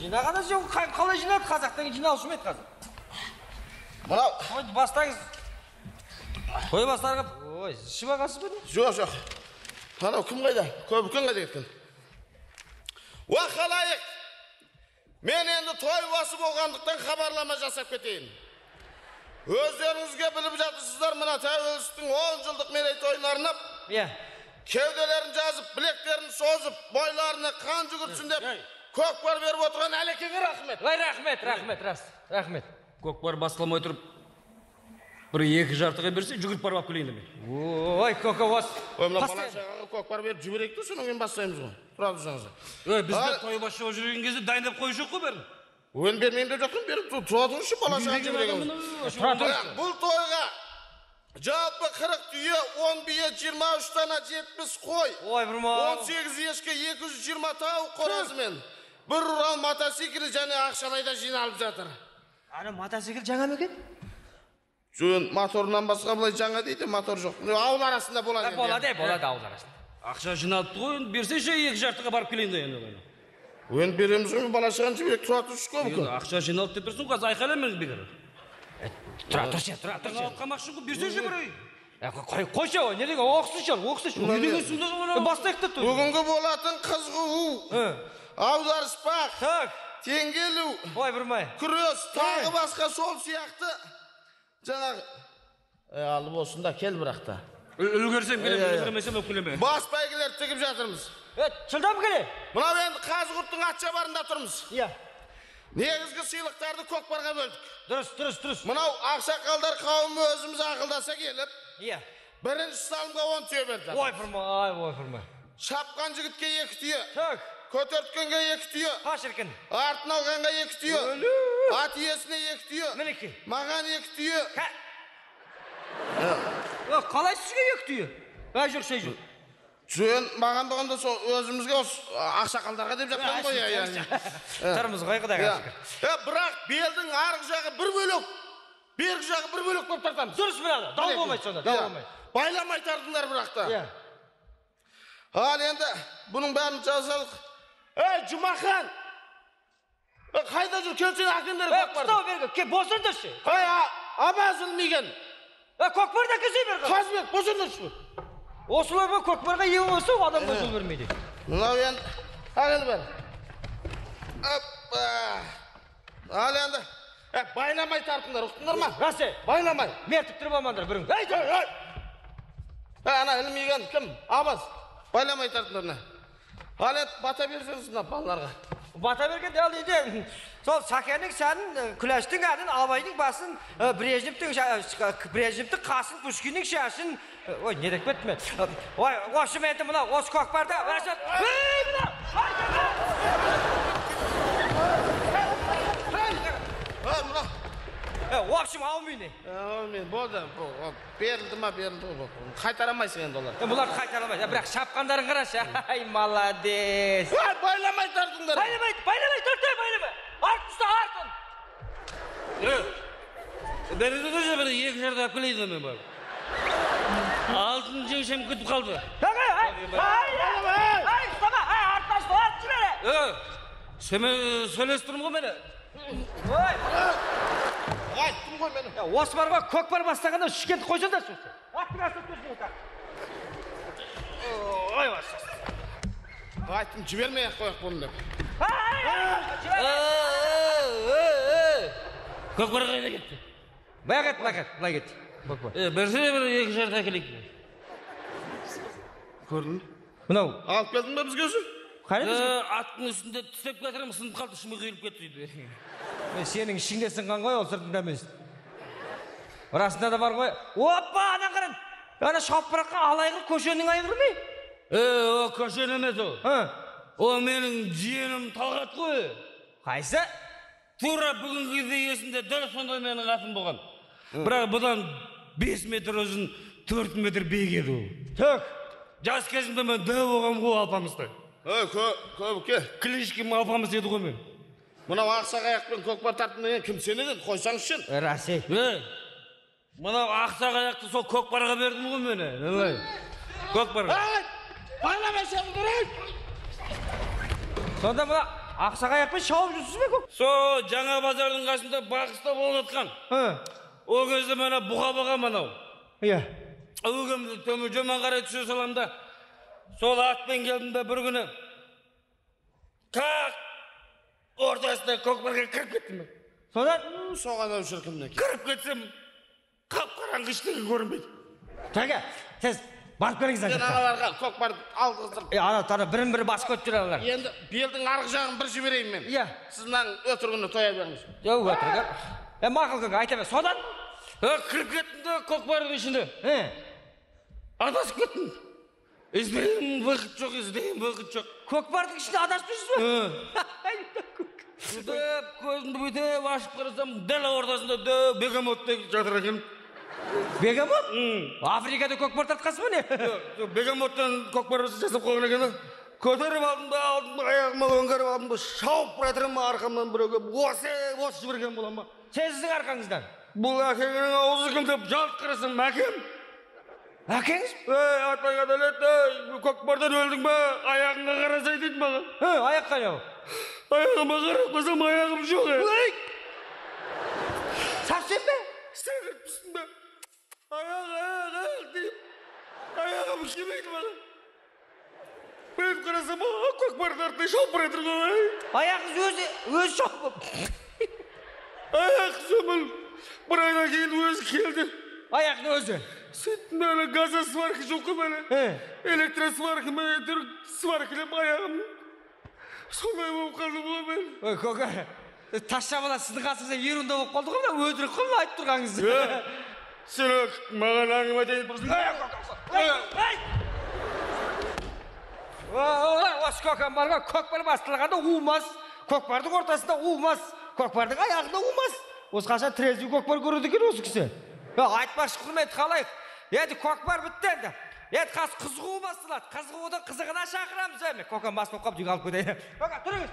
Жинағанда сен қалай жинады? Қазақтан жиналушы ма еді қазір? Мынау. Қойды бастаңыз. Қой бастарға. Ой, ішіп ағасыз ба? Жоқ. Анау кім қайда? Көбікен қайда кеткен? Уа халайық! Мен енді той басы болғандықтан хабарлама жасап кетейін. Өздеріңізге біліп жатырсыздар, мына тәуелсіздіктің 10 жылдық мерейтойын арнап, кеуделерін жазып, білектерін созып, бойларына қан жүгіртсін деп, көкпар беріп отырған әлекеге рахмет. Рахмет. Көкпар басыламай тұрып, бір 2 жартыға берсе, жүгіріп барып алып келейін деме. Ой, көкөбас. Ой, мына балашаға көкпар беріп жіберейік те, сонан кейін бастаймыз ғой. Тұрады жаңызы. Бізде той басшы болып жүрген кезде дайындап қойып жоқ қой бәрін. Өн бермеймін деп жатқан, беріп тұрады үшін балашаға жіберегіміз. Бұл тойға жалпы 40 түйе, 10 бие, 23 тана 70 қой, 18 ешке, 220 тауық қоразымен, бір ұрал мотоцикл және ақшалайда жиналып жатыр. Ана мотоцикл жаңа ма екен? Жөн моторынан басқа былай жаңа дейді, мотор жоқ. Ауыл арасында болады. Болады ауыл арасында. Ақша жиналыпты ғой, берсейші 2 жартыға барып келейін де енді. Өн береміз ғой, балашаған жіберек тұрады үш көбікі. Ақша жиналып деп берсін, қазір айқайлаймыз бекер. Тұра тұршы. Қамақшын ғой, берсейші бір үй. Қойшы, не деген оқысышы. Бастайық та тұр. Бүгінгі болатын қызғы аударыспақ, теңгелу, күрес, тағы басқа сол сияқты. Жаңағы, алып осында кел бірақта. Үлгерсем келем, үлгермесем өкілеме. Бас бәйгілер тігіп жатырмыз. Жылдам келе. Мынау енді Қазығұрттың Атшабарында тұрмыз. Негізгі сыйлықтарды көкпарға бөлдік. Дұрыс. Мынау ақсақалдар қауымы өзіміз ақылдаса келіп, бірінші салымға 10 түйе берді. Ой, фырмай. Шапқан жігітке 2 түйе. Көтерткенге 2 түйе. Қашыркін. Артын алғанға 2 түйе. Ат иесіне 2 түйе. Мінеке. Маған 2 түйе. Қалай сізге 2 түйе? Жоқ, шай жоқ. Жөн маған болғанда өзімізге ақсақалдарға деп жатқан ғой. Тұрмыз ғой құдай қашқыр. Бірақ белдің арғы жағы бір бөлек, бергі жағы бір бөлек болып тартамыз. Дұрыс бірады, дау болмайды сонда, дау болмайды. Байламай тартыңдар бірақта. Ал енді бұның бәрін жазалық. Жұмахан! Қайда жүр, келсен әкендер көкпарды. Құстау бергі, кеп босырдыршы. Абаз ілмеген. Көкпарда кесе бергі. Қазбек, босырдыршы. Осылар ба көкпарға ие болса, адамға жол бермейді. Мынау енді, әкелді бәрі. Ал енді, байламай тартыңдар, ұқтыңдар ма? Расы. Байламай. Мертіп тұрып алмандар, бірің. Ана ілмеген кім? Абаз. Байламай тартыңдар. Ал енді, бата берсеңіз мына балаларға. Бата бергенде ал енді сол Сакенің сәнін, Күләштің әнін, Абайдың басын, Брежневтің қасын, Пушкиннің шашын. Ой, не деп кеттім мен? Ой, осы менді мұна, осы көкпарда. В общем, аумейне. Аумейне, болды. Берілді ма, берілді ғой. Қайтарамайсың енді олар. Бұлар қайтарамайды. Бірақ шапқандарын қарашы. Ай, молодец. Байламай тартыңдар. Байламай, тартыңдар, байламай. Артын ұста, артын. Берді тұршы, бір 2 жарты әпкелейді мен бар. Алтын жеңшем күтіп қалды. Ай, ұстама, артын ұста, артын жібере. Сөйлестірім ғой мені. Айттым ғой мені. Осы барға көкпар бастағанда шүкенті қойсаңдар сөзді. Аттың астын көзіне тақ. Ой, басы. Айттым, жібермей-ақ қояқ бұны деп. Көкпар қайда кетті? Бұлай кетті. Берсене бір 2 жарты әкелейік. Көрдің? Мынау. Алып келдің бе бізге өзі? Аттың үстінде түстеп кетірім, сынып қалды, шымы қиылып кетті дейді. Сенің ішіңде сынған ғой, ол сыртында емес. Расында да бар ғой. Опа, ана қырын. Ана шаппыраққа алайғыр көшенің айғыр ме? О, көшен емес о. О, менің жиенім Талғат қой. Қайсы? Тура бүгінгі есінде дәл сонда менің атым болған. Бірақ бұдан 5 метр ұзын, 4 метр биік еді ол. Түк. Жас кезімде мен дәу болғам ғой алпамыстай. Көбіке. Клишкем алпамыс еді ғой мен. Мынау ақсақ аяқпен көкпар тарттым деген кім сен едің? Қойсаңыз шын. Расы. Мынау ақсақ аяқты сол көкпарға бердім ғой мені. Көкпарға. Байламай сен дұрын. Сонда мұна ақсақ аяқпен шауып жүрсіз бе көк? Со жаңа базардың қасында бақыста болып жатқан. Ол кезде мана бұға баға манау. Иә. Өгемді төмен қарай түсе саламда. Сол атпен келдім де бір күні. Тақ ортасында көкпарға кіріп кеттім. Содан Соған өшіркімді. кіріп кетсем, қап-қараңғы ештеңе көрінбейді. Тәке, сіз барып келіңіз Мен ағаларға көкпар алдырдым. ана бірін-бірі басып өтіп жүр алар. Енді белдің арғы жағын бір жіберейін мен. Иә. Сіз мынаның өтірігіне тоя беріңіз. Жоқ, өтірік. Мақұл көке, айта бер. Содан Кіріп кеттім де көкпардың ішінде. Адасып кеттім. Іздеймін, уақыт жоқ, іздеймін, уақыт жоқ. көкпардың ішінде адасып жүрсіз бе? Бүйтіп, көзімді бүйтіп ашып қарасам, дәл ортасында бегемоттек жатыр екен. Бегемот? Африкада көкпар тартқасы ма не? Бегемоттан көкпар жасап қойған екен. Көтеріп алдым да, аяғыма өңгеріп алдым да, шауып бара арқамнан біреуге осы жіберген болам ба? Сіздің арқаңыздан. Бұл әкеңнің аузы кім деп жалт қарасам, әкем. Әкеңіз? Атпай қадалет, көкпардан өлдің ба, аяғыңа қарасай дейді маған. Аяққа не? Аяғыма қарап қасам, аяғым жоқ. Совсем бе? Сәліп түсін бе? Аяқ дейіп, аяғым келмейді маған. Мен қарасам, көкпардың артында шауып бара жатыр ғой. Аяқыңыз өзі шауып. Аяқ сөміл. Bir aydan кейін өзі келді. Аяқтың өзі. Сөйттім әлі газа сварка жоқ қой әлі. Электросварка мен сваркілем аяғым. Солай болып қалды бұл мен. Ой, көке. Тасша бала сіздің қасыңызда ерунда болып қалды ғой, өтірік қой айтып тұрғаныңыз. Сен маған әңгіме айтайын тұрсың. Осы көкем бар ғой, көкпар басталғанда умас. Көкпардың ортасында умас. Көкпардың аяғында умас. Осы қашан трезвый көкпар көреді екен осы кісі. Айтпақшы құрметті қалайық. Енді көкпар бітті енді. Енді қазір қызығу басталады. Қызығудың қызығына шақырамыз. Көкем бас болып қалып жүк алып кетейін. Көке, тұрыңыз.